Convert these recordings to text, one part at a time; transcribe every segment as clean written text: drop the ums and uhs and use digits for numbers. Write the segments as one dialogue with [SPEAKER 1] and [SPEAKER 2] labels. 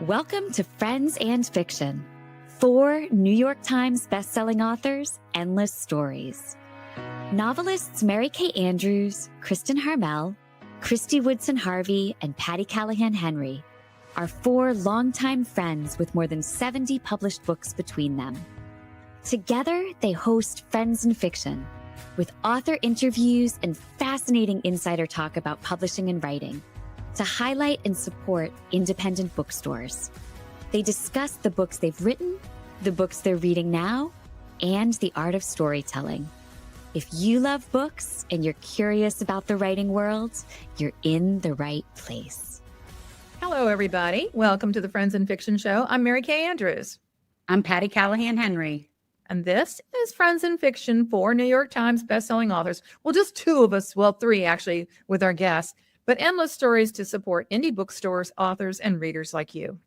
[SPEAKER 1] Welcome to Friends and Fiction. 4 New York Times bestselling authors, endless stories. Novelists Mary Kay Andrews, Kristin Harmel, Kristy Woodson Harvey, and Patti Callahan Henry are 4 longtime friends with more than 70 published books between them. Together, they host Friends and Fiction, with author interviews and fascinating insider talk about publishing and writing, to highlight and support independent bookstores. They discuss the books they've written, the books they're reading now, and the art of storytelling. If you love books and you're curious about the writing world, you're in the right place.
[SPEAKER 2] Hello, everybody. Welcome to the Friends and Fiction Show. I'm Mary Kay Andrews.
[SPEAKER 3] I'm Patti Callahan Henry.
[SPEAKER 2] And this is Friends and Fiction for New York Times bestselling authors. Well, just 2 of us, well, 3 actually, with our guests, but endless stories to support indie bookstores, authors, and readers like you.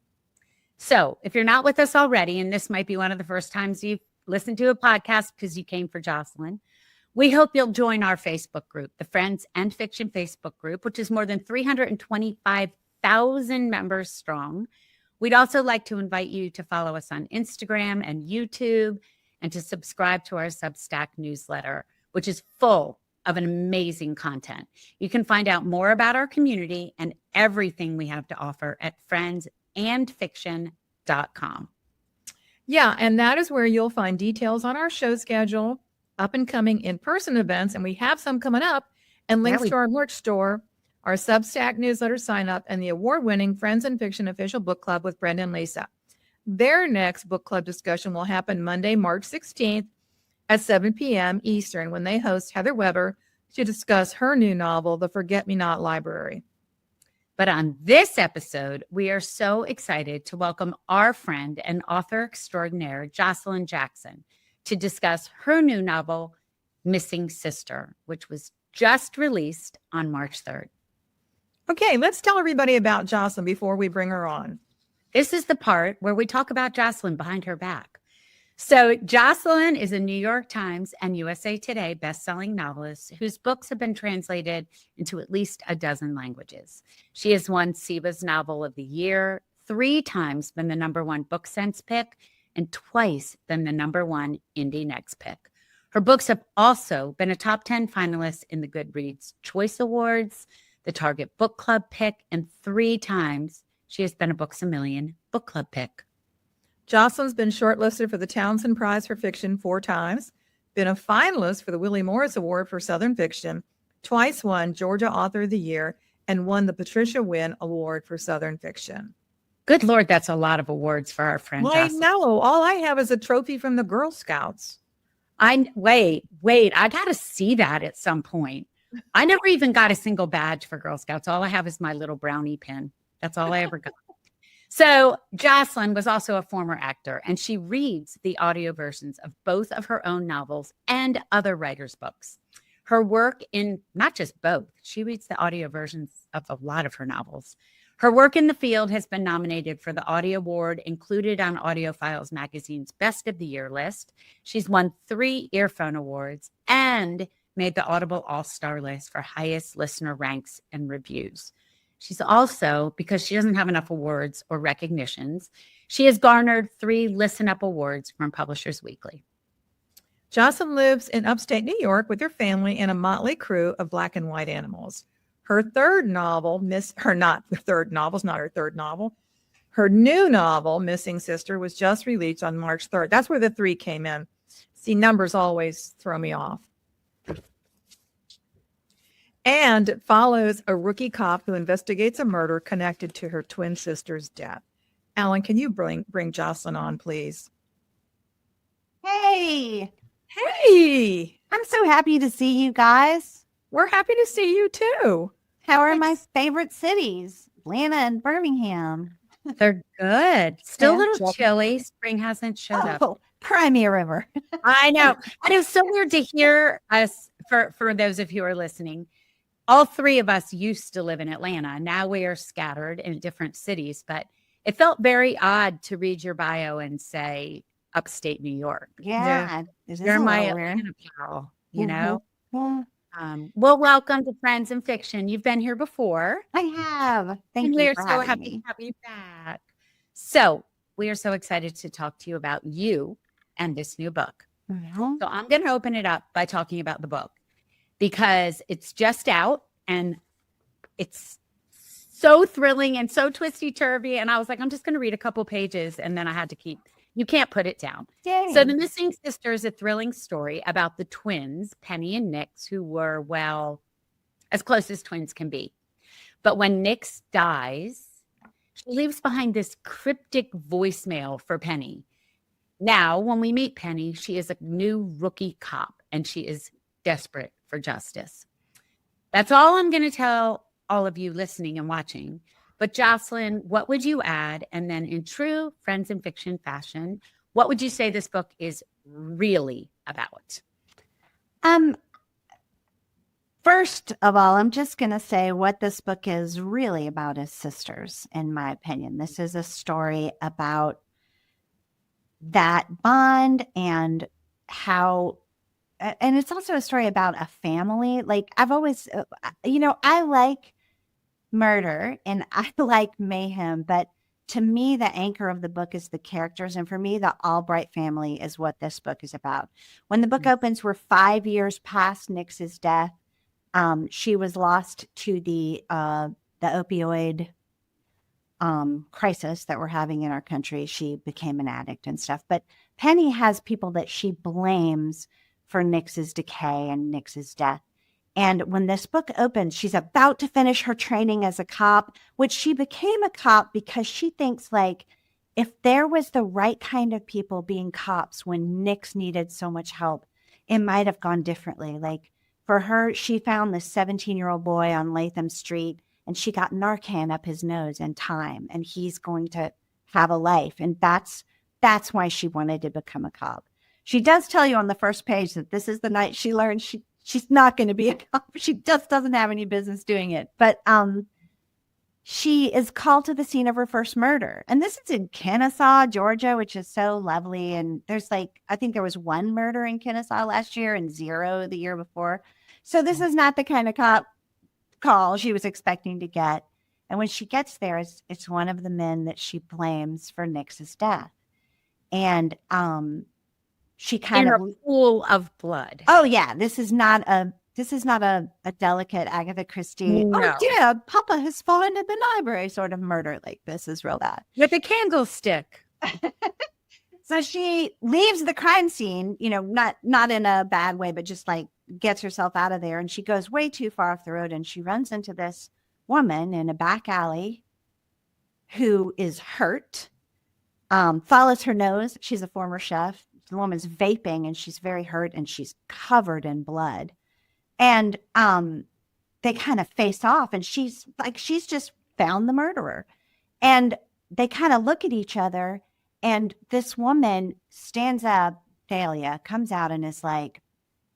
[SPEAKER 3] So if you're not with us already, and this might be one of the first times you've listened to a podcast because you came for Joshilyn, we hope you'll join our Facebook group, the Friends and Fiction Facebook group, which is more than 325,000 members strong. We'd also like to invite you to follow us on Instagram and YouTube and to subscribe to our Substack newsletter, which is full of an amazing content. You can find out more about our community and everything we have to offer at friendsandfiction.com.
[SPEAKER 2] Yeah, and that is where you'll find details on our show schedule, up and coming in-person events, and we have some coming up, and links to our merch store, our Substack newsletter sign up, and the award-winning Friends and Fiction official book club with Brenda and Lisa. Their next book club discussion will happen Monday, March 16th at 7 p.m. Eastern, when they host Heather Weber to discuss her new novel, The Forget-Me-Not Library.
[SPEAKER 3] But on this episode, we are so excited to welcome our friend and author extraordinaire, Joshilyn Jackson, to discuss her new novel, Missing Sister, which was just released on March 3rd.
[SPEAKER 2] Okay, let's tell everybody about Joshilyn before we bring her on.
[SPEAKER 3] This is the part where we talk about Joshilyn behind her back. So Joshilyn is a New York Times and USA Today bestselling novelist whose books have been translated into at least a dozen languages. She has won SIBA's Novel of the Year, 3 times been the #1 Book Sense pick, and twice been the #1 Indie Next pick. Her books have also been a top 10 finalist in the Goodreads Choice Awards, the Target Book Club pick, and 3 times she has been a Books A Million book club pick.
[SPEAKER 2] Joshilyn's been shortlisted for the Townsend Prize for Fiction 4 times, been a finalist for the Willie Morris Award for Southern Fiction, twice won Georgia Author of the Year, and won the Patricia Wynn Award for Southern Fiction.
[SPEAKER 3] Good Lord, that's a lot of awards for our friend
[SPEAKER 2] Well, I
[SPEAKER 3] Joshilyn.
[SPEAKER 2] know. All I have is a trophy from the Girl Scouts.
[SPEAKER 3] Wait, I got to see that at some point. I never even got a single badge for Girl Scouts. All I have is my little brownie pin. That's all I ever got. So Joshilyn was also a former actor, and she reads the audio versions of both of her own novels and other writers' books. Her work in not just both, she reads the audio versions of a lot of her novels. Her work in the field has been nominated for the Audio Award, included on AudioFiles magazine's Best of the Year list. She's won 3 earphone awards and made the Audible All-Star list for highest listener ranks and reviews. She's also, because she doesn't have enough awards or recognitions, she has garnered 3 Listen Up Awards from Publishers Weekly.
[SPEAKER 2] Joshilyn lives in upstate New York with her family and a motley crew of black and white animals. Her third novel, her new novel, Missing Sister, was just released on March 3rd. That's where the 3 came in. See, numbers always throw me off. And it follows a rookie cop who investigates a murder connected to her twin sister's death. Alan, can you bring Joshilyn on, please?
[SPEAKER 4] Hey,
[SPEAKER 2] Hey,
[SPEAKER 4] I'm so happy to see you guys.
[SPEAKER 2] we're happy to see you too.
[SPEAKER 4] How are my favorite cities, Atlanta and Birmingham?
[SPEAKER 3] They're good. Still
[SPEAKER 4] Yeah.
[SPEAKER 3] a little chilly. Spring hasn't showed up.
[SPEAKER 4] Oh, Crimea River.
[SPEAKER 3] I know. And it was so weird to hear us, for those of you who are listening. All 3 of us used to live in Atlanta. Now we are scattered in different cities, but it felt very odd to read your bio and say upstate New York.
[SPEAKER 4] Yeah.
[SPEAKER 3] You're my Atlanta pal, you know?
[SPEAKER 4] Yeah,
[SPEAKER 3] Well, welcome to Friends and Fiction. You've been here before.
[SPEAKER 4] I have. Thank
[SPEAKER 3] and
[SPEAKER 4] you
[SPEAKER 3] we're
[SPEAKER 4] for
[SPEAKER 3] so
[SPEAKER 4] having
[SPEAKER 3] happy
[SPEAKER 4] me.
[SPEAKER 3] to have you back. So we are so excited to talk to you about you and this new book.
[SPEAKER 4] Mhm.
[SPEAKER 3] So I'm going to open it up by talking about the book because it's just out and it's so thrilling and so twisty turvy. And I was like, I'm just going to read a couple pages. And then I had to you can't put it down.
[SPEAKER 4] Yay.
[SPEAKER 3] So The Missing Sister is a thrilling story about the twins, Penny and Nix, who were, well, as close as twins can be. But when Nix dies, she leaves behind this cryptic voicemail for Penny. Now, when we meet Penny, she is a new rookie cop and she is desperate for justice. That's all I'm going to tell all of you listening and watching. But Joshilyn, what would you add? And then in true Friends in Fiction fashion, what would you say this book is really about?
[SPEAKER 4] First of all, I'm just going to say what this book is really about is sisters, in my opinion. This is a story about that bond and how, and it's also a story about a family. Like I've always, I like murder and I like mayhem, but to me, the anchor of the book is the characters. And for me, the Albright family is what this book is about. When the book opens, we're 5 years past Nix's death. She was lost to the opioid crisis that we're having in our country. She became an addict and stuff. But Penny has people that she blames for Nix's decay and Nix's death. And when this book opens, she's about to finish her training as a cop, which she became a cop because she thinks like if there was the right kind of people being cops when Nix needed so much help, it might have gone differently. Like for her, she found this 17-year-old boy on Latham Street and she got Narcan up his nose in time and he's going to have a life. And that's why she wanted to become a cop. She does tell you on the first page that this is the night she learned she's not going to be a cop. She just doesn't have any business doing it. But she is called to the scene of her first murder. And this is in Kennesaw, Georgia, which is so lovely. And there's I think there was 1 murder in Kennesaw last year and 0 the year before. So this is not the kind of cop call she was expecting to get. And when she gets there, it's one of the men that she blames for Nix's death. And she kind of
[SPEAKER 3] in a pool of blood.
[SPEAKER 4] Oh yeah, this is not a delicate Agatha Christie.
[SPEAKER 3] No.
[SPEAKER 4] Oh yeah, Papa has fallen in the library sort of murder. Like this is real bad.
[SPEAKER 3] With a candlestick.
[SPEAKER 4] So she leaves the crime scene, not in a bad way, but just like gets herself out of there. And she goes way too far off the road and she runs into this woman in a back alley who is hurt, follows her nose. She's a former chef. The woman's vaping and she's very hurt and she's covered in blood. And they kind of face off and she's just found the murderer. And they kind of look at each other and this woman stands up, Thalia, comes out and is like,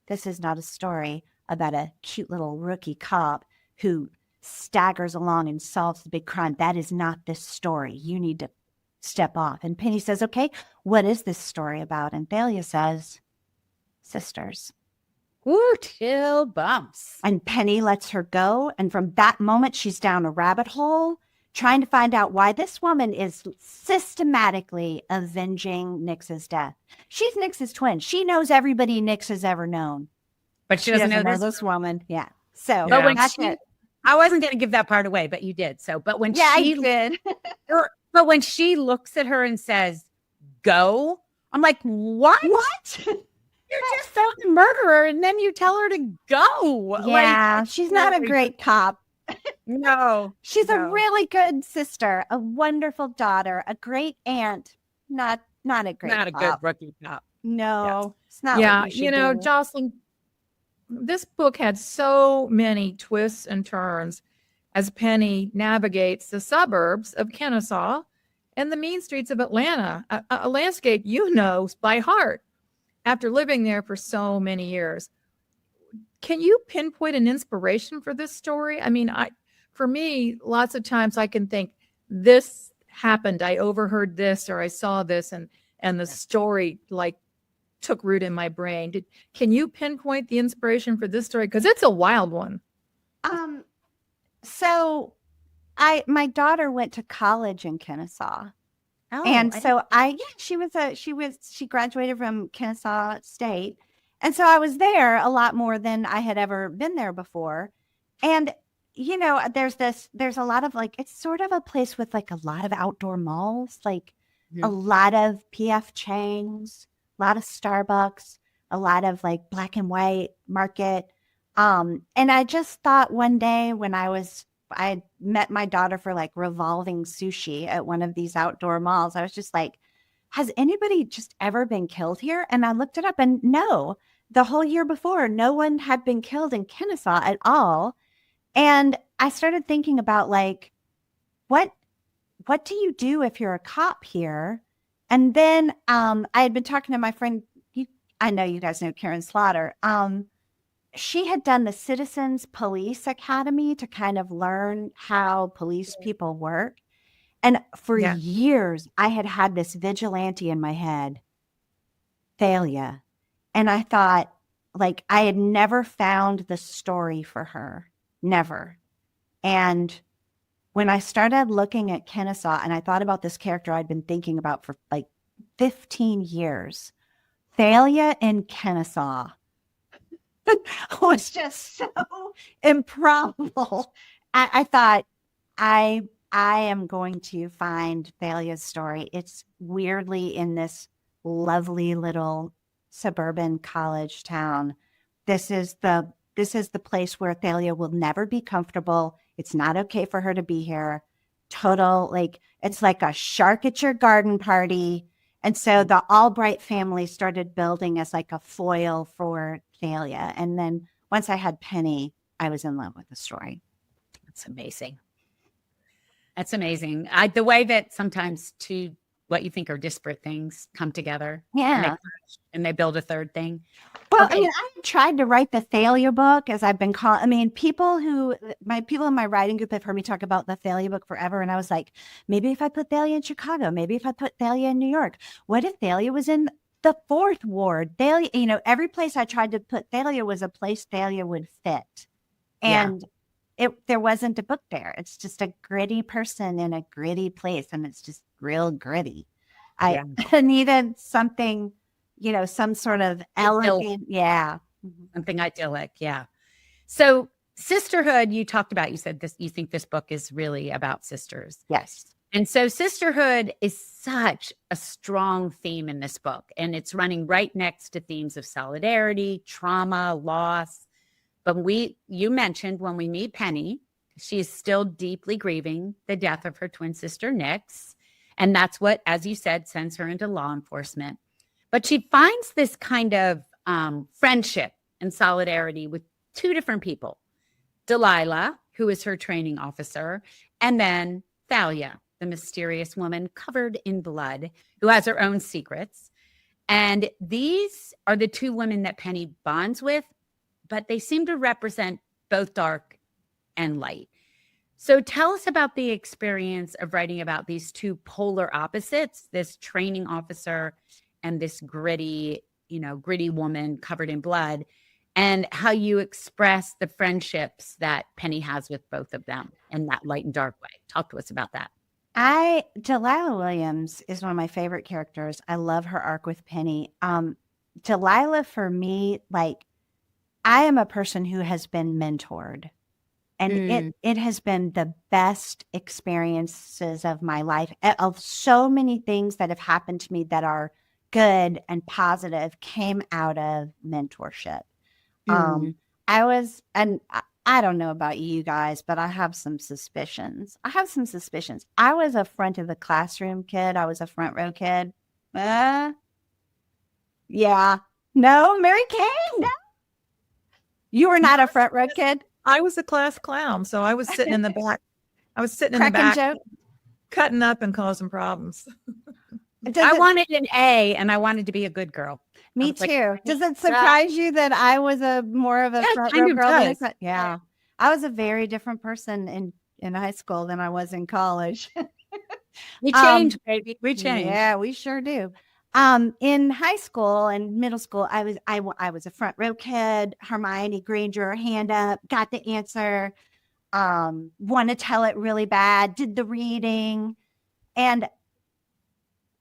[SPEAKER 4] this is not a story about a cute little rookie cop who staggers along and solves the big crime. That is not this story. You need to step off. And Penny says, okay, what is this story about? And Thalia says, sisters.
[SPEAKER 3] Ooh, chill bumps.
[SPEAKER 4] And Penny lets her go. And from that moment, she's down a rabbit hole trying to find out why this woman is systematically avenging Nix's death. She's Nix's twin. She knows everybody Nix has ever known.
[SPEAKER 3] But she doesn't know
[SPEAKER 4] this woman. Yeah. So
[SPEAKER 3] but when
[SPEAKER 4] that's it.
[SPEAKER 3] I wasn't going to give that part away, but you did. So, but when
[SPEAKER 4] I
[SPEAKER 3] she
[SPEAKER 4] did.
[SPEAKER 3] But when she looks at her and says, go, I'm like, what?
[SPEAKER 4] What?
[SPEAKER 3] You just found the murderer and then you tell her to go.
[SPEAKER 4] Yeah, she's not a great cop.
[SPEAKER 3] No.
[SPEAKER 4] She's a really good sister, a wonderful daughter, a great aunt. Not a great
[SPEAKER 3] Not a good
[SPEAKER 4] cop.
[SPEAKER 3] rookie cop.
[SPEAKER 4] No, it's not.
[SPEAKER 2] Yeah,
[SPEAKER 4] what you should do.
[SPEAKER 2] Joshilyn, this book had so many twists and turns as Penny navigates the suburbs of Kennesaw and the mean streets of Atlanta, a landscape you know by heart after living there for so many years. Can you pinpoint an inspiration for this story? I mean, for me, lots of times I can think this happened, I overheard this, or I saw this, and the story took root in my brain. Can you pinpoint the inspiration for this story? Because it's a wild one.
[SPEAKER 4] So my daughter went to college in Kennesaw,
[SPEAKER 3] Oh,
[SPEAKER 4] And so she graduated from Kennesaw State. And so I was there a lot more than I had ever been there before. And, there's a lot of it's sort of a place with a lot of outdoor malls, a lot of PF Chang's, a lot of Starbucks, a lot of black and white market. And I just thought one day when I met my daughter for revolving sushi at one of these outdoor malls. I was just like, has anybody just ever been killed here? And I looked it up and no, the whole year before, no one had been killed in Kennesaw at all. And I started thinking about what do you do if you're a cop here? And then I had been talking to my friend, I know you guys know Karen Slaughter. She had done the Citizens Police Academy to kind of learn how police people work. And for years, I had this vigilante in my head, Thalia. And I thought, I had never found the story for her. Never. And when I started looking at Kennesaw and I thought about this character I'd been thinking about for 15 years, Thalia in Kennesaw was just so improbable. I thought I am going to find Thalia's story. It's weirdly in this lovely little suburban college town. This is the place where Thalia will never be comfortable. It's not okay for her to be here. Total, it's like a shark at your garden party. And so the Albright family started building as a foil for Thalia. And then once I had Penny, I was in love with the story.
[SPEAKER 3] That's amazing. That's amazing. The way that sometimes two what you think are disparate things come together.
[SPEAKER 4] Yeah.
[SPEAKER 3] And they build a third thing.
[SPEAKER 4] Well,
[SPEAKER 3] Okay.
[SPEAKER 4] I tried to write the Thalia book, as I've been called. People in my writing group have heard me talk about the Thalia book forever. And I was like, maybe if I put Thalia in Chicago, maybe if I put Thalia in New York, what if Thalia was in the 4th Ward? Thalia, every place I tried to put Thalia was a place Thalia would fit. And there wasn't a book there. It's just a gritty person in a gritty place. And it's just real gritty. I needed something, some sort of elegant. Yeah.
[SPEAKER 3] Something idyllic. Yeah. So sisterhood, you talked about, you said this, you think this book is really about sisters.
[SPEAKER 4] Yes.
[SPEAKER 3] And so sisterhood is such a strong theme in this book. And it's running right next to themes of solidarity, trauma, loss. But you mentioned when we meet Penny, she is still deeply grieving the death of her twin sister, Nix. And that's what, as you said, sends her into law enforcement. But she finds this kind of friendship and solidarity with two different people, Delilah, who is her training officer, and then Thalia, the mysterious woman covered in blood, who has her own secrets. And these are the two women that Penny bonds with, but they seem to represent both dark and light. So tell us about the experience of writing about these two polar opposites, this training officer and this gritty woman covered in blood, and how you express the friendships that Penny has with both of them in that light and dark way. Talk to us about that.
[SPEAKER 4] Delilah Williams is one of my favorite characters. I love her arc with Penny. Delilah, for me, I am a person who has been mentored, and it has been the best experiences of my life. Of so many things that have happened to me that are good and positive came out of mentorship. I don't know about you guys, but I have some suspicions. I was a front of the classroom kid. I was a front row kid. Yeah. No, Mary Kay? No. You were not a front row kid?
[SPEAKER 2] I was a class clown, so I was sitting in the back. I was sitting in the
[SPEAKER 4] Cracking
[SPEAKER 2] back,
[SPEAKER 4] joke?
[SPEAKER 2] cutting up and causing problems.
[SPEAKER 3] I wanted an A, and I wanted to be a good girl.
[SPEAKER 4] Me too. Does it surprise you that I was more of a front row girl? Yeah. I was a very different person in high school than I was in college.
[SPEAKER 3] We changed, baby. We changed.
[SPEAKER 4] Yeah, we sure do. In high school and middle school, I was a front row kid. Hermione Granger, hand up, got the answer, want to tell it really bad, did the reading. And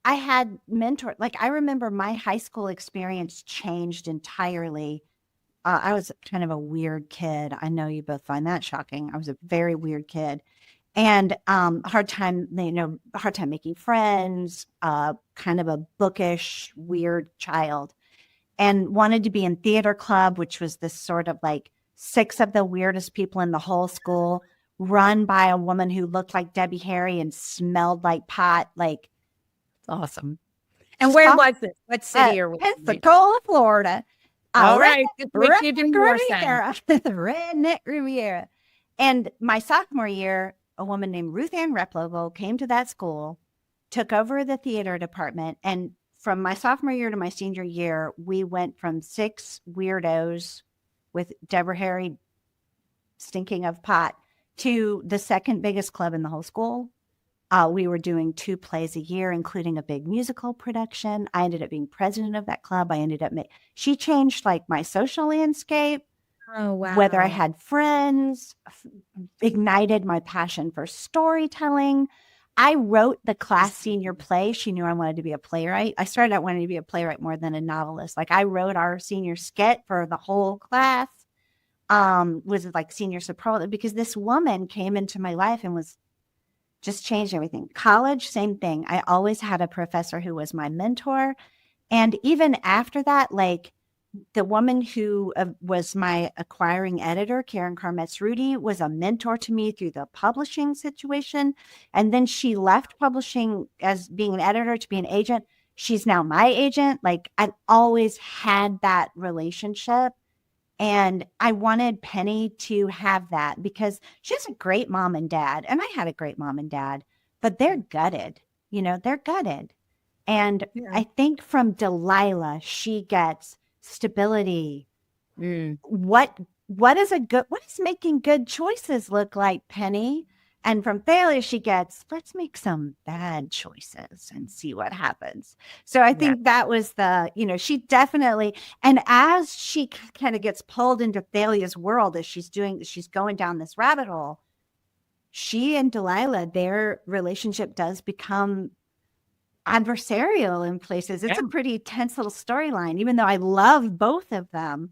[SPEAKER 4] I had mentors. Like, I remember my high school experience changed entirely. I was kind of a weird kid. I know you both find that shocking. I was a very weird kid, and hard time, hard time making friends. Kind of a bookish, weird child, and wanted to be in theater club, which was this sort of like 6 of the weirdest people in the whole school, run by a woman who looked like Debbie Harry and smelled like pot. Like,
[SPEAKER 3] Awesome. And where was it? What city or what?
[SPEAKER 4] Pensacola, Florida.
[SPEAKER 3] All right. Which even more sense.
[SPEAKER 4] Riviera, the redneck Riviera. And my sophomore year, a woman named Ruth Ann Replogle came to that school, took over the theater department. And from my sophomore year to my senior year, we went from 6 weirdos with Deborah Harry stinking of pot to the second biggest club in the whole school. We were doing 2 plays a year, including a big musical production. I ended up being president of that club. She changed like my social landscape.
[SPEAKER 3] Oh, wow.
[SPEAKER 4] Whether I had friends, ignited my passion for storytelling. I wrote the class senior play. She knew I wanted to be a playwright. I started out wanting to be a playwright more than a novelist. Like, I wrote our senior skit for the whole class. Was like senior superlative, because this woman came into my life and was just changed everything. College, same thing. I always had a professor who was my mentor. And even after that, like, the woman who was my acquiring editor, Karen Karmetz-Rudy, was a mentor to me through the publishing situation. And then she left publishing as being an editor to be an agent. She's now my agent. Like, I've always had that relationship. And I wanted Penny to have that because she has a great mom and dad. And I had a great mom and dad, but they're gutted. They're gutted. And I think from Delilah, she gets stability. What does making good choices look like, Penny? And from Thalia, she gets, let's make some bad choices and see what happens. So I think that was she definitely, and as she kind of gets pulled into Thalia's world, as she's going down this rabbit hole, she and Delilah, their relationship does become adversarial in places. It's a pretty tense little storyline, even though I love both of them.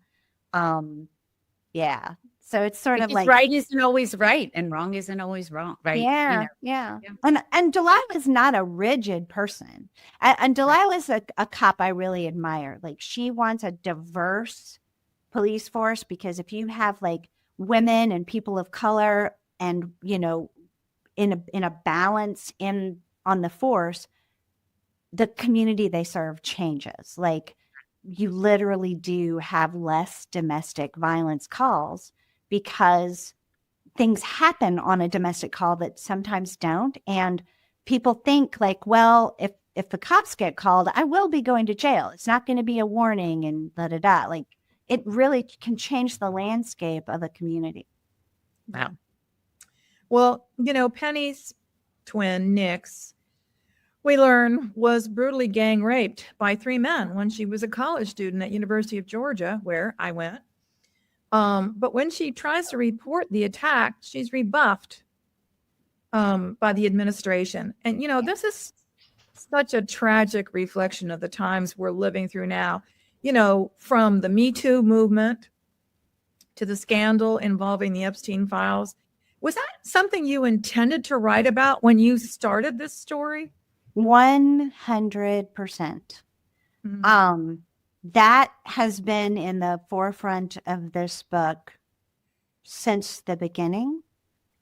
[SPEAKER 4] So it's sort of like
[SPEAKER 3] right isn't always right and wrong isn't always wrong, right?
[SPEAKER 4] Yeah. And Delilah is not a rigid person. And Delilah is a cop I really admire. Like, she wants a diverse police force, because if you have like women and people of color and, in a balance on the force, the community they serve changes. Like, you literally do have less domestic violence calls, because things happen on a domestic call that sometimes don't. And people think like, well, if the cops get called, I will be going to jail. It's not going to be a warning and da-da-da. Like, it really can change the landscape of a community.
[SPEAKER 3] Wow.
[SPEAKER 2] Well, Penny's twin, Nix, we learn, was brutally gang raped by 3 men when she was a college student at University of Georgia, where I went. But when she tries to report the attack, she's rebuffed by the administration. And, this is such a tragic reflection of the times we're living through now, from the Me Too movement to the scandal involving the Epstein files. Was that something you intended to write about when you started this story?
[SPEAKER 4] 100%.
[SPEAKER 2] Mm-hmm.
[SPEAKER 4] That has been in the forefront of this book since the beginning.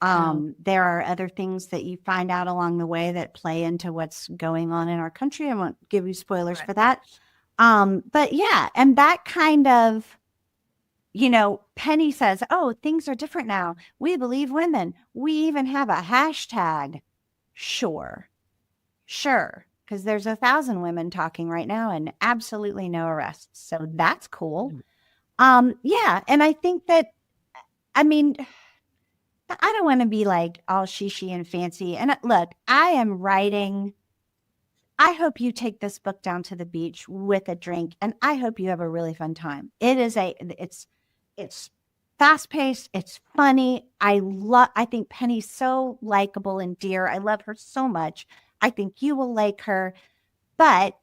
[SPEAKER 4] There are other things that you find out along the way that play into what's going on in our country. I won't give you spoilers for that. But yeah, and that kind of, Penny says, oh, things are different now. We believe women. We even have a hashtag. Sure. Because there's 1,000 women talking right now and absolutely no arrests. So that's cool. And I think that, I don't want to be like all she and fancy. And look, I am writing. I hope you take this book down to the beach with a drink, and I hope you have a really fun time. It's fast paced. It's funny. I think Penny's so likable and dear. I love her so much. I think you will like her. But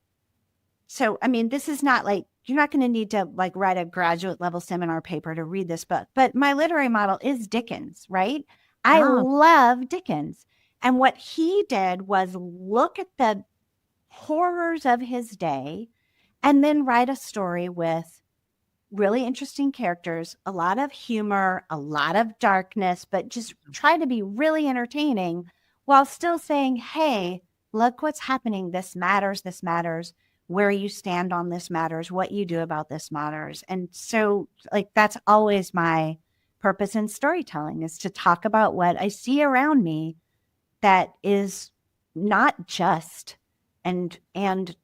[SPEAKER 4] so, I mean, this is not like, you're not going to need to like write a graduate level seminar paper to read this book. But my literary model is Dickens, right? I love Dickens. And what he did was look at the horrors of his day and then write a story with really interesting characters, a lot of humor, a lot of darkness, but just try to be really entertaining while still saying, hey, look what's happening. This matters. This matters. Where you stand on this matters. What you do about this matters. And so like, that's always my purpose in storytelling, is to talk about what I see around me that is not just, and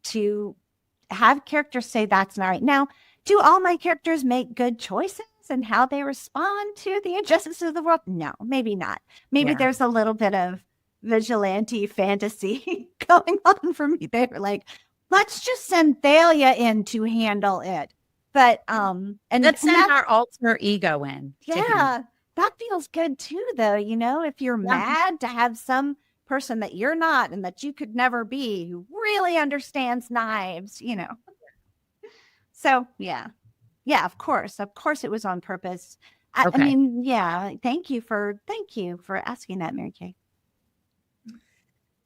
[SPEAKER 4] to have characters say that's not right. Now, do all my characters make good choices and how they respond to the injustices of the world? No, maybe not. Maybe there's a little bit of vigilante fantasy going on for me. They were like, let's just send Thalia in to handle it. But and
[SPEAKER 3] let's send our alter ego in.
[SPEAKER 4] Yeah, that feels good too, though. You know, if you're mad, to have some person that you're not and that you could never be who really understands knives, you know. So yeah, of course it was on purpose. I mean, thank you for asking that, Mary Kay.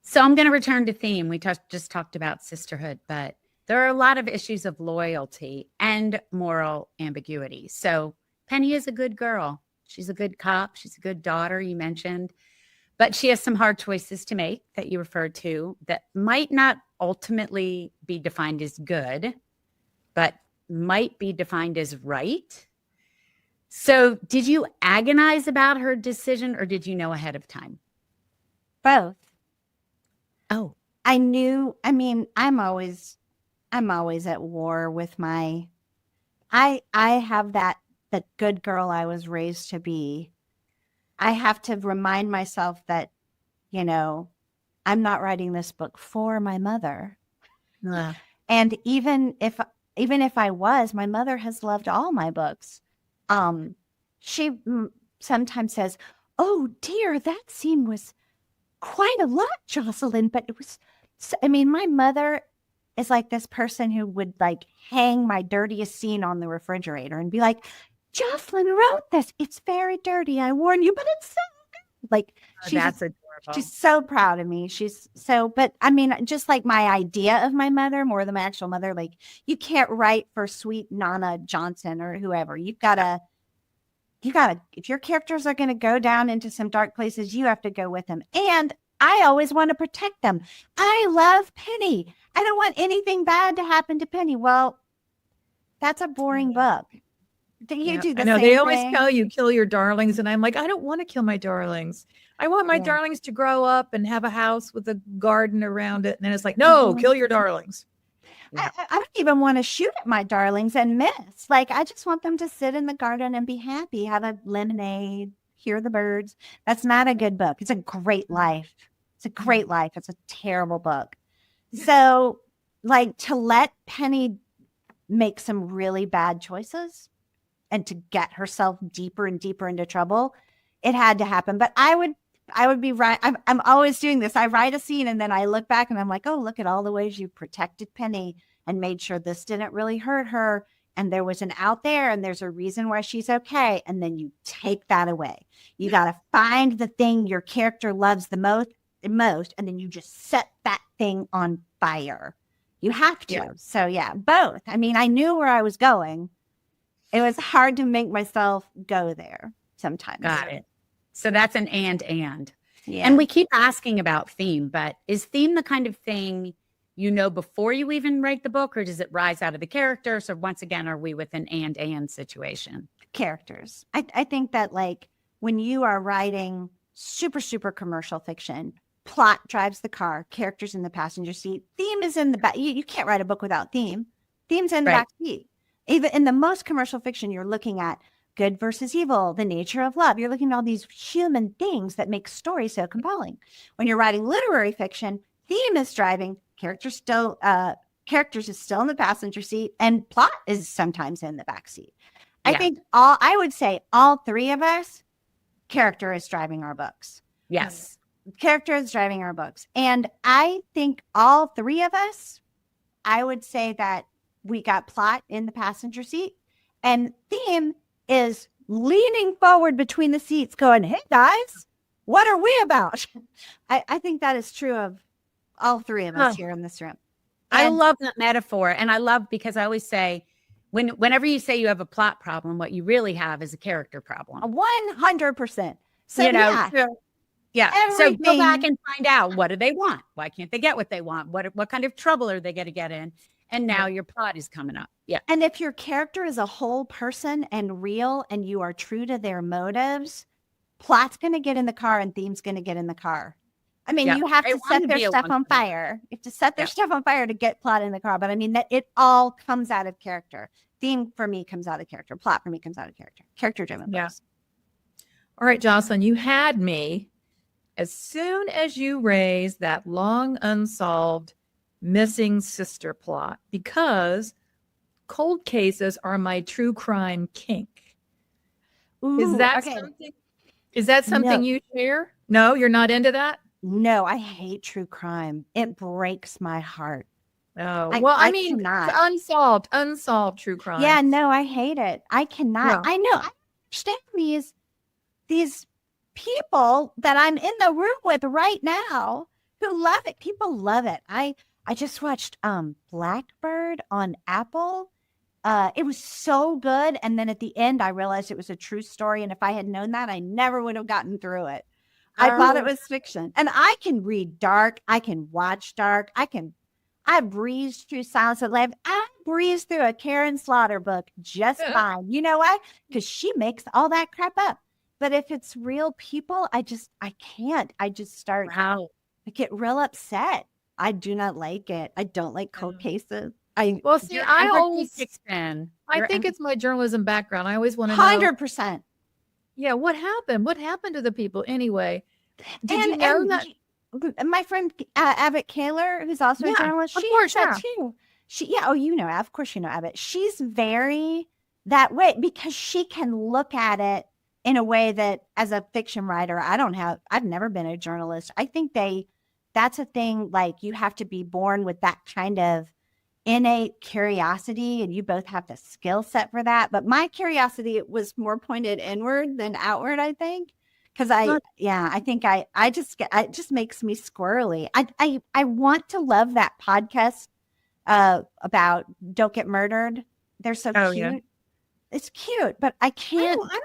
[SPEAKER 3] So I'm going to return to theme. We just talked about sisterhood, but there are a lot of issues of loyalty and moral ambiguity. So Penny is a good girl. She's a good cop. She's a good daughter, you mentioned. But she has some hard choices to make that you referred to that might not ultimately be defined as good, but might be defined as right. So did you agonize about her decision, or did you know ahead of time?
[SPEAKER 4] Both.
[SPEAKER 3] Oh,
[SPEAKER 4] I knew. I mean, I'm always at war with my. I have that good girl I was raised to be. I have to remind myself that, you know, I'm not writing this book for my mother. And even if I was, my mother has loved all my books. She sometimes says, "Oh dear, that scene was quite a lot, Joshilyn." But it was, I mean, my mother is like this person who would like hang my dirtiest scene on the refrigerator and be like, "Joshilyn wrote this. It's very dirty. I warn you, but it's so good." Like,
[SPEAKER 3] that's adorable.
[SPEAKER 4] She's so proud of me. But I mean, just like my idea of my mother more than my actual mother, like, you can't write for sweet Nana Johnson or whoever. You gotta, if your characters are going to go down into some dark places, you have to go with them. And I always want to protect them. I love Penny. I don't want anything bad to happen to Penny. Well, that's a boring book. Do you do the
[SPEAKER 2] I know
[SPEAKER 4] same
[SPEAKER 2] they always
[SPEAKER 4] thing?
[SPEAKER 2] tell you kill your darlings, and I'm like, I don't want to kill my darlings. I want my darlings to grow up and have a house with a garden around it. And then it's like, no, kill your darlings.
[SPEAKER 4] I don't even want to shoot at my darlings and miss. Like, I just want them to sit in the garden and be happy, have a lemonade, hear the birds. That's not a good book. It's a great life. It's a great life. It's a terrible book. So, like, to let Penny make some really bad choices and to get herself deeper and deeper into trouble, it had to happen. But I would be right. I'm always doing this. I write a scene and then I look back and I'm like, oh, look at all the ways you protected Penny and made sure this didn't really hurt her. And there was an out there and there's a reason why she's okay. And then you take that away. You got to find the thing your character loves the most. And then you just set that thing on fire. You have to. Yeah. So yeah, both. I mean, I knew where I was going. It was hard to make myself go there sometimes.
[SPEAKER 3] Got it. So that's an and.
[SPEAKER 4] Yeah.
[SPEAKER 3] And we keep asking about theme, but is theme the kind of thing you know before you even write the book, or does it rise out of the characters? Or once again, are we with an and situation?
[SPEAKER 4] Characters. I think that, like, when you are writing super, super commercial fiction, plot drives the car, characters in the passenger seat, theme is in the back. You can't write a book without theme. Theme's in the back seat. Even in the most commercial fiction, you're looking at good versus evil, the nature of love. You're looking at all these human things that make stories so compelling. When you're writing literary fiction, theme is driving, characters is still in the passenger seat, and plot is sometimes in the back seat. I think I would say all three of us, character is driving our books.
[SPEAKER 3] Yes.
[SPEAKER 4] Character is driving our books. And I think all three of us I would say that we got plot in the passenger seat, and theme is leaning forward between the seats going, hey guys, what are we about? I think that is true of all three of us here in this room.
[SPEAKER 3] I love that metaphor. And I love, because I always say, whenever you say you have a plot problem, what you really have is a character problem.
[SPEAKER 4] 100%. So,
[SPEAKER 3] yeah. So go back and find out, what do they want? Why can't they get what they want? What kind of trouble are they going to get in? And now your plot is coming up. Yeah.
[SPEAKER 4] And if your character is a whole person and real, and you are true to their motives, plot's going to get in the car and theme's going to get in the car. I mean, you have to set their stuff on fire. You have to set their stuff on fire to get plot in the car. But I mean, that it all comes out of character. Theme for me comes out of character. Plot for me comes out of character. Character-driven books.
[SPEAKER 2] All right, Joshilyn, you had me as soon as you raised that long unsolved missing sister plot, because cold cases are my true crime kink.
[SPEAKER 4] Ooh,
[SPEAKER 2] is that something you share? No, you're not into that?
[SPEAKER 4] No, I hate true crime. It breaks my heart.
[SPEAKER 2] Oh, well, I mean, unsolved true crime.
[SPEAKER 4] Yeah, no, I hate it. I cannot. No. I know. I understand these people that I'm in the room with right now who love it. People love it. I just watched Blackbird on Apple. It was so good. And then at the end, I realized it was a true story. And if I had known that, I never would have gotten through it. I thought it was fiction. And I can read dark. I can watch dark. I breezed through Silence of the Lambs. I breezed through a Karen Slaughter book just fine. You know why? Because she makes all that crap up. But if it's real people, I can't. I just start, I get real upset. I do not like it. I don't like cold cases. I
[SPEAKER 2] think it's my journalism background. I always want to know.
[SPEAKER 4] 100%.
[SPEAKER 2] Yeah, what happened? What happened to the people anyway? Did you know that?
[SPEAKER 4] My friend Abbott Kaler, who's also a journalist, she has that too. Of course you know Abbott. She's very that way because she can look at it in a way that, as a fiction writer, I've never been a journalist. I think that's a thing, like you have to be born with that kind of innate curiosity, and you both have the skill set for that. But my curiosity was more pointed inward than outward, I think. Because it just makes me squirrely. I want to love that podcast about Don't Get Murdered. They're so cute. Yeah. It's cute, but I can't.
[SPEAKER 2] I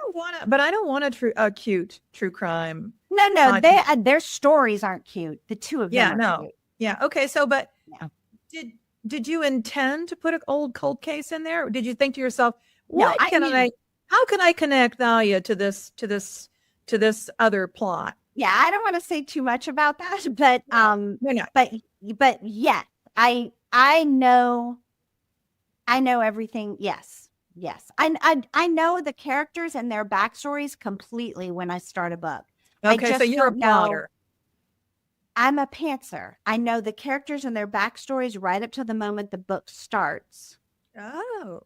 [SPEAKER 2] don't want a cute true crime.
[SPEAKER 4] No, their stories aren't cute. The two of them are cute.
[SPEAKER 2] Yeah. Okay. So, but did you intend to put an old cold case in there? Or did you think to yourself, how can I connect Thalia to this other plot?
[SPEAKER 4] Yeah, I don't want to say too much about that, but but yes, I know everything. Yes. I know the characters and their backstories completely when I start a book.
[SPEAKER 2] Okay, so you're a plotter.
[SPEAKER 4] I'm a pantser. I know the characters and their backstories right up to the moment the book starts.
[SPEAKER 2] Oh.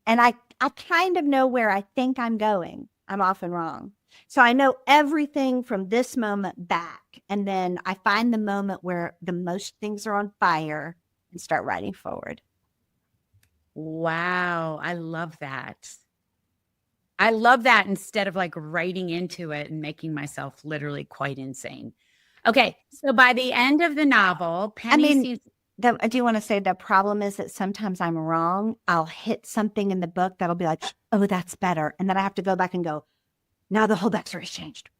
[SPEAKER 4] And I kind of know where I think I'm going. I'm often wrong. So I know everything from this moment back. And then I find the moment where the most things are on fire and start writing forward.
[SPEAKER 3] Wow. I love that. I love that instead of like writing into it and making myself literally quite insane. Okay. So by the end of the novel, Penny
[SPEAKER 4] I do want to say the problem is that sometimes I'm wrong. I'll hit something in the book that'll be like, oh, that's better. And then I have to go back and go, now the whole backstory's changed.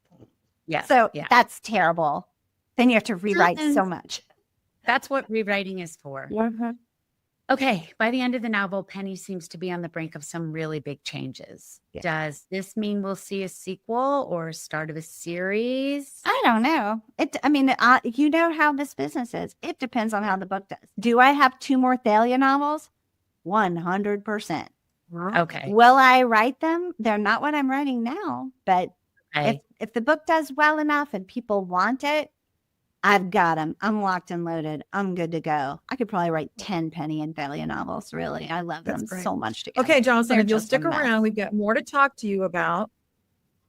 [SPEAKER 3] Yeah.
[SPEAKER 4] So that's terrible. Then you have to rewrite so much.
[SPEAKER 3] That's what rewriting is for.
[SPEAKER 4] Mm-hmm.
[SPEAKER 3] Okay. By the end of the novel, Penny seems to be on the brink of some really big changes. Yeah. Does this mean we'll see a sequel or start of a series?
[SPEAKER 4] I don't know. You know how this business is. It depends on how the book does. Do I have 2 more Thalia novels? 100%.
[SPEAKER 3] Okay.
[SPEAKER 4] Will I write them? They're not what I'm writing now, but if the book does well enough and people want it, I've got them. I'm locked and loaded. I'm good to go. I could probably write 10 Penny and Thalia novels. Really. I love them so much together.
[SPEAKER 2] Okay, Joshilyn, if you'll stick around, we've got more to talk to you about.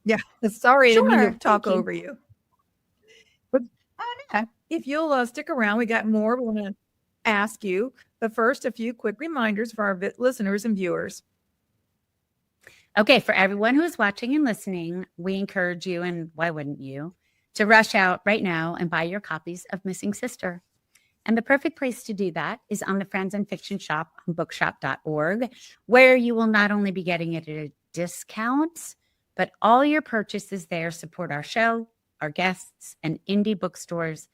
[SPEAKER 2] Yeah. Sorry, I didn't mean to talk over you. But if you'll stick around, we got more. We want to ask you, but first, a few quick reminders for our listeners and viewers.
[SPEAKER 3] Okay, for everyone who is watching and listening, we encourage you, and why wouldn't you, to rush out right now and buy your copies of Missing Sister. And the perfect place to do that is on the Friends and Fiction shop on bookshop.org, where you will not only be getting it at a discount, but all your purchases there support our show, our guests, and indie bookstores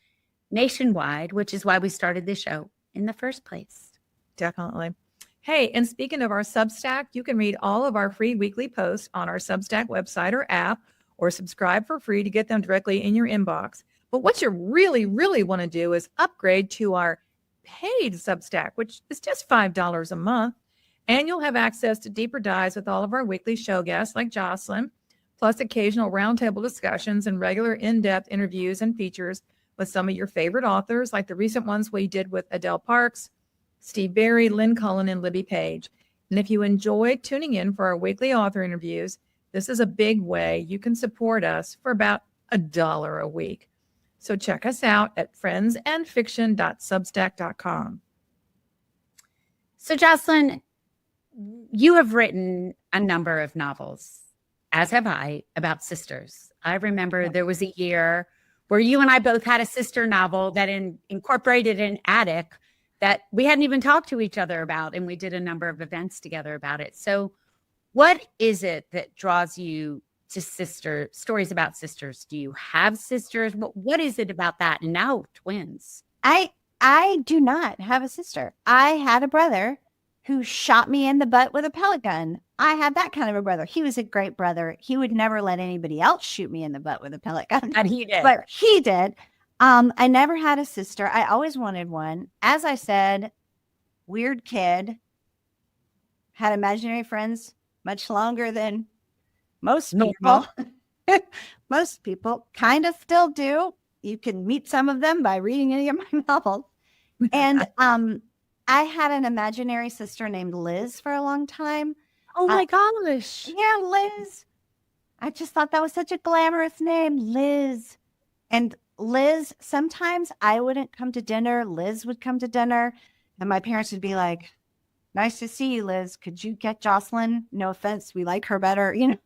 [SPEAKER 3] nationwide, which is why we started this show in the first place.
[SPEAKER 2] Definitely. Hey, and speaking of our Substack, you can read all of our free weekly posts on our Substack website or app, or subscribe for free to get them directly in your inbox. But what you really, really want to do is upgrade to our paid Substack, which is just $5 a month. And you'll have access to deeper dives with all of our weekly show guests like Joshilyn, plus occasional roundtable discussions and regular in-depth interviews and features with some of your favorite authors, like the recent ones we did with Adele Parks, Steve Berry, Lynn Cullen, and Libby Page. And if you enjoy tuning in for our weekly author interviews, this is a big way you can support us for about $1 a week. So check us out at friendsandfiction.substack.com.
[SPEAKER 3] So, Joshilyn, you have written a number of novels, as have I, about sisters. I remember there was a year where you and I both had a sister novel that incorporated an attic that we hadn't even talked to each other about, and we did a number of events together about it. So what is it that draws you to stories about sisters? Do you have sisters? What is it about that? And now twins.
[SPEAKER 4] I do not have a sister. I had a brother who shot me in the butt with a pellet gun. I had that kind of a brother. He was a great brother. He would never let anybody else shoot me in the butt with a pellet gun.
[SPEAKER 3] And he did.
[SPEAKER 4] But he did. I never had a sister. I always wanted one. As I said, weird kid. Had imaginary friends much longer than most people. Most people kind of still do. You can meet some of them by reading any of my novels. And I had an imaginary sister named Liz for a long time.
[SPEAKER 3] Oh my gosh.
[SPEAKER 4] Yeah, Liz. I just thought that was such a glamorous name, Liz. And Liz, sometimes I wouldn't come to dinner. Liz would come to dinner. And my parents would be like, nice to see you, Liz. Could you get Joshilyn? No offense. We like her better. You know,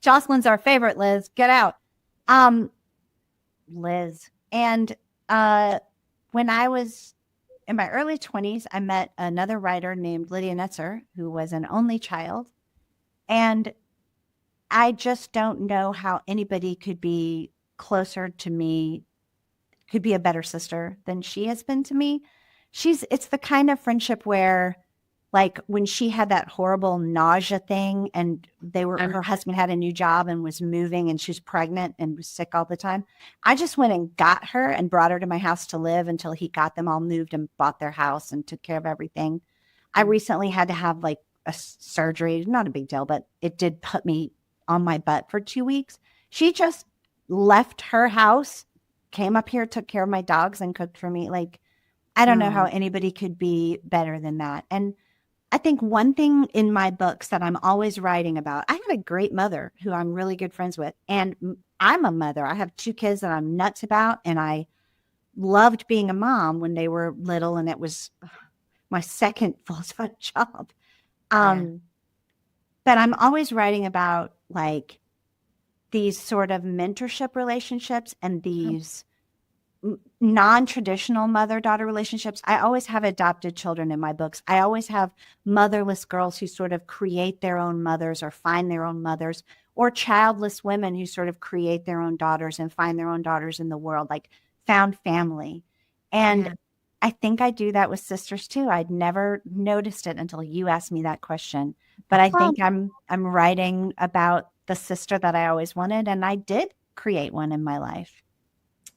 [SPEAKER 4] Jocelyn's our favorite, Liz. Get out. Liz. And when I was in my early 20s, I met another writer named Lydia Netzer, who was an only child. And I just don't know how anybody could be closer to me, could be a better sister than she has been to me. It's the kind of friendship where, like, when she had that horrible nausea thing and her husband had a new job and was moving and she was pregnant and was sick all the time, I just went and got her and brought her to my house to live until he got them all moved and bought their house and took care of everything. I recently had to have like a surgery, not a big deal, but it did put me on my butt for 2 weeks. She just left her house, came up here, took care of my dogs and cooked for me. Like, I don't know how anybody could be better than that. And I think one thing in my books that I'm always writing about, I had a great mother who I'm really good friends with. And I'm a mother. I have 2 kids that I'm nuts about. And I loved being a mom when they were little. And it was my second full-time job. But I'm always writing about like these sort of mentorship relationships and these non-traditional mother-daughter relationships. I always have adopted children in my books. I always have motherless girls who sort of create their own mothers or find their own mothers, or childless women who sort of create their own daughters and find their own daughters in the world, like found family. And I think I do that with sisters too. I'd never noticed it until you asked me that question. But I think I'm writing about the sister that I always wanted, and I did create one in my life.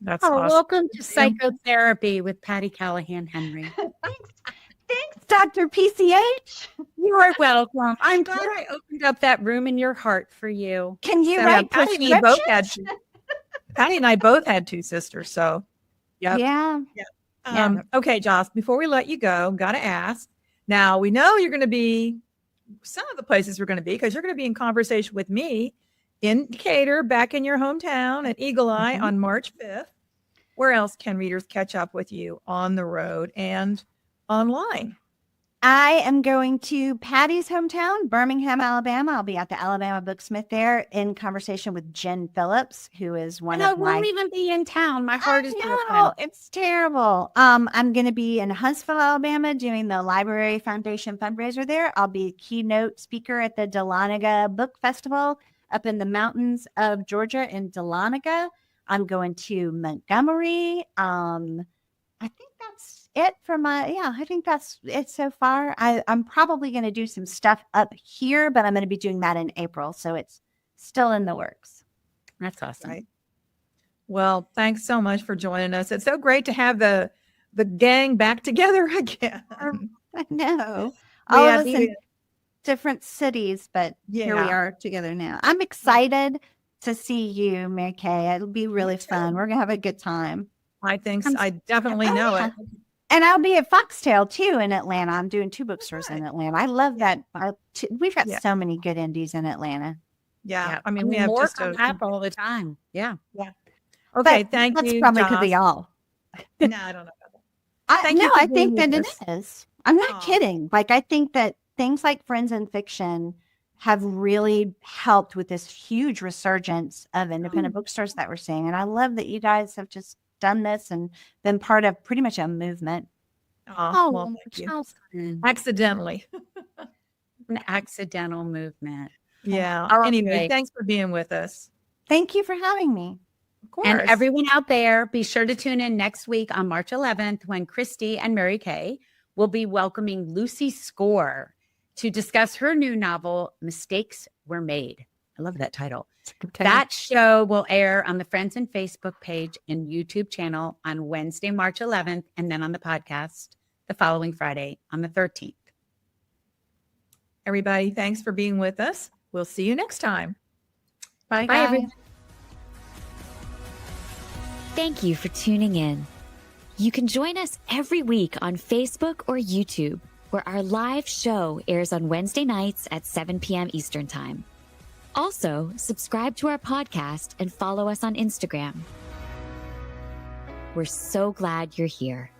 [SPEAKER 2] That's awesome.
[SPEAKER 3] Welcome to Psychotherapy with Patti Callahan Henry.
[SPEAKER 4] Thanks, Dr. PCH.
[SPEAKER 3] You are welcome. I'm glad I opened up that room in your heart for you.
[SPEAKER 4] Can you write
[SPEAKER 2] Patty and I both had 2 sisters, so
[SPEAKER 4] yeah.
[SPEAKER 2] Okay, Joss, before we let you go, gotta ask. Now we know you're going to be some of the places we're going to be, because you're going to be in conversation with me in Decatur, back in your hometown at Eagle Eye on March 5th. Where else can readers catch up with you on the road? And online?
[SPEAKER 4] I am going to Patty's hometown, Birmingham, Alabama. I'll be at the Alabama Booksmith there in conversation with Jen Phillips, who is one
[SPEAKER 3] I
[SPEAKER 4] of my.
[SPEAKER 3] won't even be in town. My heart is broken.
[SPEAKER 4] No, it's terrible. I'm going to be in Huntsville, Alabama, doing the Library Foundation fundraiser there. I'll be a keynote speaker at the Dahlonega Book Festival up in the mountains of Georgia in Dahlonega. I'm going to Montgomery. I think that's it for I think that's it so far. I'm probably going to do some stuff up here, but I'm going to be doing that in April. So it's still in the works.
[SPEAKER 3] That's awesome.
[SPEAKER 2] Right. Well, thanks so much for joining us. It's so great to have the gang back together again.
[SPEAKER 4] I know.
[SPEAKER 2] We
[SPEAKER 4] All
[SPEAKER 2] have
[SPEAKER 4] of us in different cities, but here we
[SPEAKER 2] Yeah.
[SPEAKER 4] are together now. I'm excited to see you, Mary Kay. It'll be really fun. We're going to have a good time.
[SPEAKER 2] I think so. I definitely know it.
[SPEAKER 4] And I'll be at Foxtail too in Atlanta. I'm doing 2 bookstores in Atlanta. I love that. We've got so many good indies in Atlanta.
[SPEAKER 2] Yeah. I mean, we have
[SPEAKER 3] more
[SPEAKER 2] just
[SPEAKER 3] come up all the time. Yeah.
[SPEAKER 2] Okay.
[SPEAKER 4] But
[SPEAKER 2] Thank
[SPEAKER 4] that's
[SPEAKER 2] you.
[SPEAKER 4] probably could be all.
[SPEAKER 2] No, I don't know about that. Thank you for
[SPEAKER 4] I
[SPEAKER 2] being
[SPEAKER 4] think that
[SPEAKER 2] with
[SPEAKER 4] it
[SPEAKER 2] us.
[SPEAKER 4] is. I'm not
[SPEAKER 2] Aw.
[SPEAKER 4] kidding. Like, I think that things like Friends and Fiction have really helped with this huge resurgence of independent bookstores that we're seeing. And I love that you guys have just done this and been part of pretty much a movement.
[SPEAKER 2] Oh, well, thank you.
[SPEAKER 3] Jocelyn.
[SPEAKER 2] Accidentally.
[SPEAKER 3] An accidental movement.
[SPEAKER 2] Yeah.
[SPEAKER 3] All right.
[SPEAKER 2] Anyway, thanks for being with us.
[SPEAKER 4] Thank you for having me.
[SPEAKER 2] Of course.
[SPEAKER 3] And everyone out there, be sure to tune in next week on March 11th when Kristy and Mary Kay will be welcoming Lucy Score to discuss her new novel, Mistakes Were Made. I love that title. That show will air on the Friends and Facebook page and YouTube channel on Wednesday, March 11th, and then on the podcast the following Friday on the 13th.
[SPEAKER 2] Everybody, thanks for being with us. We'll see you next time.
[SPEAKER 3] Bye,
[SPEAKER 4] Bye.
[SPEAKER 3] everyone.
[SPEAKER 1] Thank you for tuning in. You can join us every week on Facebook or YouTube, where our live show airs on Wednesday nights at 7 p.m. Eastern Time. Also, subscribe to our podcast and follow us on Instagram. We're so glad you're here.